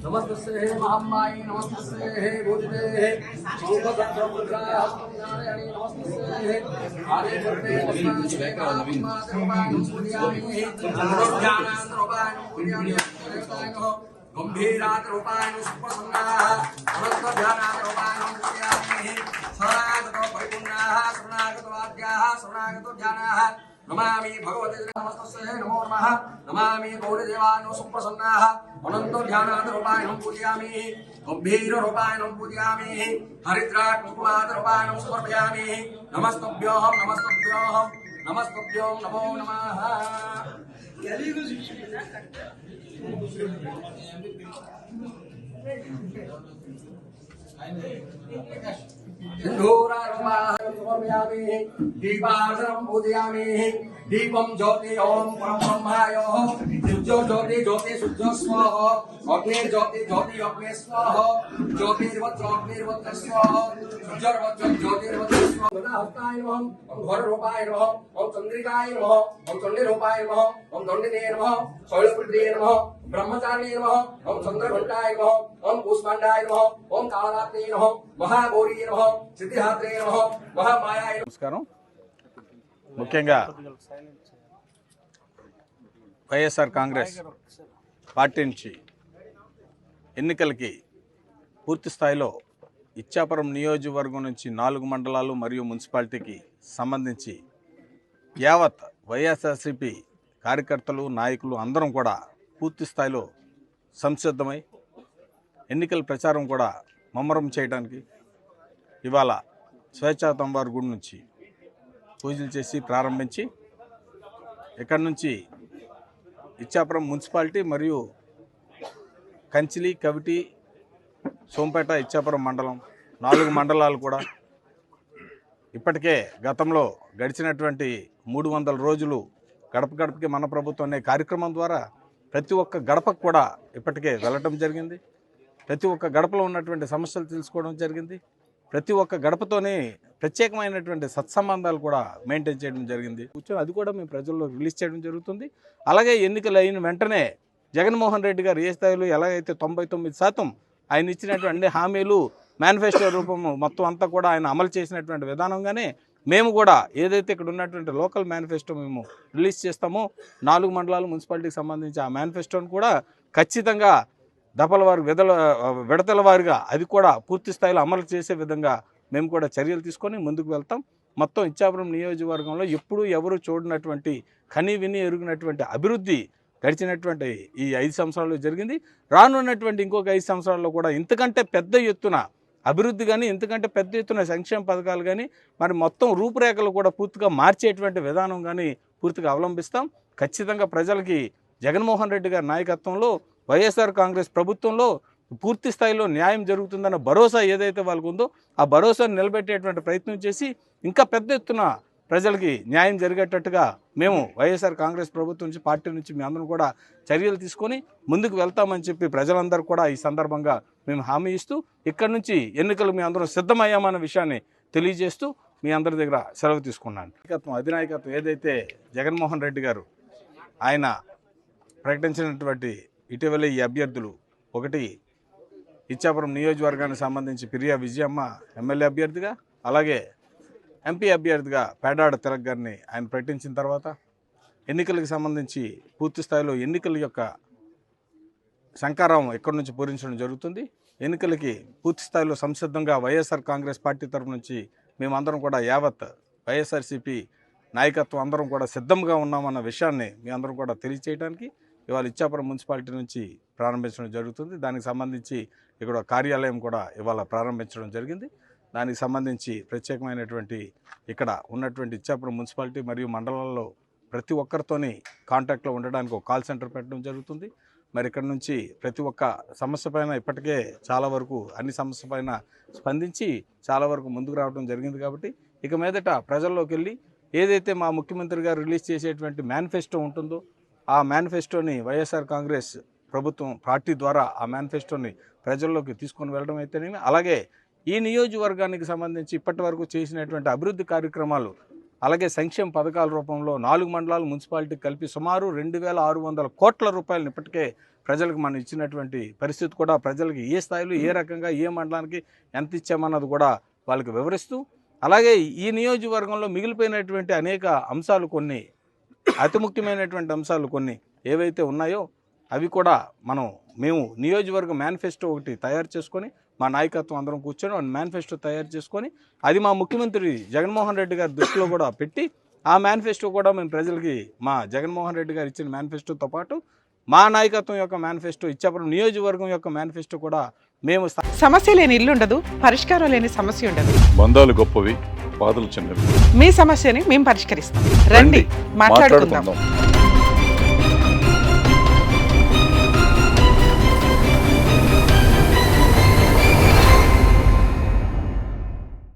नमस्ते महामाई नमस्ते भूजिते नारायणी नमस्ते आदि करते गंभीरात रूपायण सुप्रसन्नाः समस्त ध्यानात रूपायण पूजयामि शरणागतो परिपूर्णाः शरणागतो आद्याः शरणागतो ध्यानाः नमामि भगवते नमस्तस्यै नमो नमः नमामि गौरदेवानो सुप्रसन्नाः अनंत ध्यानात रूपायण पूजयामि गंभीर रूपायण पूजयामि हरिद्रा कुंकुमात रूपायण समर्पयामि नमस्तभ्योऽहं नमो नमः समर्पयामि दीपार्चनं पूजयामि दीपं ज्योति ओम परम ब्रह्मायोः ज्योति ज्योति शुद्ध स्वाहा अग्निर्ज्योति ज्योति अग्नि स्वाहा ज्योतिर्वज्र अग्निर्वज्र स्वाहा ज्योतिर्वज्र ज्योतिर्वज्र स्वाहा हस्ताय नमः ओम घोररूपाय नमः ओम चंद्रिकाय नमः ओम चंडीरूपाय नमः ओम दंडिने नमः शैलपुत्र्ये नमः ब्रह्मचारिणे नमः ओम चंद्रघंटाय नमः ओम पुष्पांडाय नमः ओम कालरात्रे नमः महागौरी नमः सिद्धिदात्रे नमः महामायाय నమస్కారం. ముఖ్యంగా వైఎస్ఆర్ కాంగ్రెస్ పార్టీ నుంచి ఎన్నికలకి పూర్తి స్థాయిలో ఇచ్చాపురం నియోజకవర్గం నుంచి 4 మండలాలు మరియు మున్సిపాలిటీకి సంబంధించి యావత్ వైఎస్ఆర్సీపీ కార్యకర్తలు నాయకులు అందరం కూడా పూర్తి స్థాయిలో సంసిద్ధమై ఎన్నికల ప్రచారం కూడా ముమ్మరం చేయడానికి ఇవాళ స్వేచ్ఛాతంబారు గుడి నుంచి పూజలు చేసి ప్రారంభించి ఇక్కడ నుంచి ఇచ్చాపురం మున్సిపాలిటీ మరియు కంచిలి కవిటి సోంపేట ఇచ్చాపురం మండలం 4 మండలాలు కూడా ఇప్పటికే గతంలో గడిచినటువంటి 300 రోజులు గడప గడపకి మన ప్రభుత్వం అనే కార్యక్రమం ద్వారా ప్రతి ఒక్క గడపకు కూడా ఇప్పటికే వెళ్ళటం జరిగింది. ప్రతి ఒక్క గడపలో ఉన్నటువంటి సమస్యలు తెలుసుకోవడం జరిగింది. ప్రతి ఒక్క గడపతోనే ప్రత్యేకమైనటువంటి సత్సంబంధాలు కూడా మెయింటైన్ చేయడం జరిగింది. కూర్చొని అది కూడా మేము ప్రజల్లో రిలీజ్ చేయడం జరుగుతుంది. అలాగే ఎన్నికలు అయిన వెంటనే జగన్మోహన్ రెడ్డి గారు ఏ స్థాయిలో ఎలాగైతే 99% ఆయన ఇచ్చినటువంటి అన్ని హామీలు మేనిఫెస్టో రూపము మొత్తం అంతా కూడా ఆయన అమలు చేసినటువంటి విధానంగానే మేము కూడా ఏదైతే ఇక్కడ ఉన్నటువంటి లోకల్ మేనిఫెస్టో మేము రిలీజ్ చేస్తామో 4 మండలాలు మున్సిపాలిటీకి సంబంధించి ఆ మేనిఫెస్టోను కూడా ఖచ్చితంగా దఫల వారి విడతల వారిగా అది కూడా పూర్తి స్థాయిలో అమలు చేసే విధంగా మేము కూడా చర్యలు తీసుకొని ముందుకు వెళ్తాం. మొత్తం ఇచ్చాపురం నియోజకవర్గంలో ఎప్పుడూ ఎవరు చూడనటువంటి కని విని ఎరుగినటువంటి అభివృద్ధి గడిచినటువంటి ఈ 5 సంవత్సరాల్లో జరిగింది. రానున్నటువంటి ఇంకొక 5 సంవత్సరాల్లో కూడా ఇంతకంటే పెద్ద ఎత్తున అభివృద్ధి కానీ ఇంతకంటే పెద్ద ఎత్తున సంక్షేమ పథకాలు కానీ మరి మొత్తం రూపురేఖలు కూడా పూర్తిగా మార్చేటువంటి విధానం కానీ పూర్తిగా అవలంబిస్తాం. ఖచ్చితంగా ప్రజలకి జగన్మోహన్ రెడ్డి గారి నాయకత్వంలో వైఎస్ఆర్ కాంగ్రెస్ ప్రభుత్వంలో పూర్తి స్థాయిలో న్యాయం జరుగుతుందన్న భరోసా ఏదైతే వాళ్ళకు ఉందో ఆ భరోసాను నిలబెట్టేటువంటి ప్రయత్నం చేసి ఇంకా పెద్ద ఎత్తున ప్రజలకి న్యాయం జరిగేటట్టుగా మేము వైఎస్ఆర్ కాంగ్రెస్ ప్రభుత్వం నుంచి పార్టీ నుంచి మీ అందరం కూడా చర్యలు తీసుకొని ముందుకు వెళ్తామని చెప్పి ప్రజలందరూ కూడా ఈ సందర్భంగా మేము హామీ ఇస్తూ ఇక్కడి నుంచి ఎన్నికలు మీ అందరం సిద్ధమయ్యామన్న విషయాన్ని తెలియజేస్తూ మీ అందరి దగ్గర సెలవు తీసుకున్నాను. అధినాయకత్వం ఏదైతే జగన్మోహన్ రెడ్డి గారు ఆయన ప్రకటించినటువంటి ఇటీవల ఈ అభ్యర్థులు ఒకటి ఇచ్చాపురం నియోజకవర్గానికి సంబంధించి పిరియా విజయమ్మ ఎమ్మెల్యే అభ్యర్థిగా అలాగే ఎంపీ అభ్యర్థిగా పేడాడ తిలక్ గారిని ఆయన ప్రకటించిన తర్వాత ఎన్నికలకు సంబంధించి పూర్తి స్థాయిలో ఎన్నికల యొక్క శంకారం ఎక్కడి నుంచి పూరించడం జరుగుతుంది. ఎన్నికలకి పూర్తి స్థాయిలో సంసిద్ధంగా వైఎస్ఆర్ కాంగ్రెస్ పార్టీ తరఫు నుంచి మేమందరం కూడా యావత్ వైఎస్ఆర్సీపీ నాయకత్వం అందరం కూడా సిద్ధంగా ఉన్నామన్న విషయాన్ని మీ అందరం కూడా తెలియచేయడానికి ఇవాళ ఇచ్చాపురం మున్సిపాలిటీ నుంచి ప్రారంభించడం జరుగుతుంది. దానికి సంబంధించి ఇక్కడ కార్యాలయం కూడా ఇవాళ ప్రారంభించడం జరిగింది. దానికి సంబంధించి ప్రత్యేకమైనటువంటి ఇక్కడ ఉన్నటువంటి ఇచ్చాపురం మున్సిపాలిటీ మరియు మండలాల్లో ప్రతి ఒక్కరితోని కాంటాక్ట్లో ఉండడానికి ఒక కాల్ సెంటర్ పెట్టడం జరుగుతుంది. మరి ఇక్కడ నుంచి ప్రతి ఒక్క సమస్య పైన ఇప్పటికే చాలా వరకు అన్ని సమస్య పైన స్పందించి చాలా వరకు ముందుకు రావడం జరిగింది. కాబట్టి ఇక మీదట ప్రజల్లోకి వెళ్ళి ఏదైతే మా ముఖ్యమంత్రి గారు రిలీజ్ చేసేటువంటి మేనిఫెస్టో ఉంటుందో ఆ మేనిఫెస్టోని వైఎస్ఆర్ కాంగ్రెస్ ప్రభుత్వం పార్టీ ద్వారా ఆ మేనిఫెస్టోని ప్రజల్లోకి తీసుకొని వెళ్ళడం అయితేనేమి అలాగే ఈ నియోజకవర్గానికి సంబంధించి ఇప్పటి వరకు చేసినటువంటి అభివృద్ధి కార్యక్రమాలు అలాగే సంక్షేమ పథకాల రూపంలో 4 మండలాలు మున్సిపాలిటీకి కలిపి సుమారు 2,600 కోట్ల రూపాయలను ఇప్పటికే ప్రజలకు మనం ఇచ్చినటువంటి పరిస్థితి కూడా ప్రజలకి ఏ స్థాయిలో ఏ రకంగా ఏ మండలానికి ఎంత ఇచ్చామన్నది కూడా వాళ్ళకి వివరిస్తూ, అలాగే ఈ నియోజకవర్గంలో మిగిలిపోయినటువంటి అనేక అంశాలు కొన్ని అతి ముఖ్యమైనటువంటి అంశాలు కొన్ని ఏవైతే ఉన్నాయో అవి కూడా మేము నియోజకవర్గ మేనిఫెస్టో ఒకటి తయారు చేసుకొని మా నాయకత్వం అందరం కూర్చొని మేనిఫెస్టో తయారు చేసుకొని అది మా ముఖ్యమంత్రి జగన్మోహన్ రెడ్డి గారి దృష్టిలో కూడా పెట్టి ఆ మేనిఫెస్టో కూడా మేము ప్రజలకి మా జగన్మోహన్ రెడ్డి గారు ఇచ్చిన మేనిఫెస్టోతో పాటు మా నాయకత్వం యొక్క మేనిఫెస్టో ఇచ్చాపురం నియోజకవర్గం యొక్క మేనిఫెస్టో కూడా మేము సమస్య లేని ఇల్లు ఉండదు, పరిష్కారం లేని సమస్య ఉండదు. బంధాలు గొప్పవి, బాధలు చిన్నవి. మీ సమస్యని మేము పరిష్కరిస్తాం. రండి మాట్లాడుకుందాం.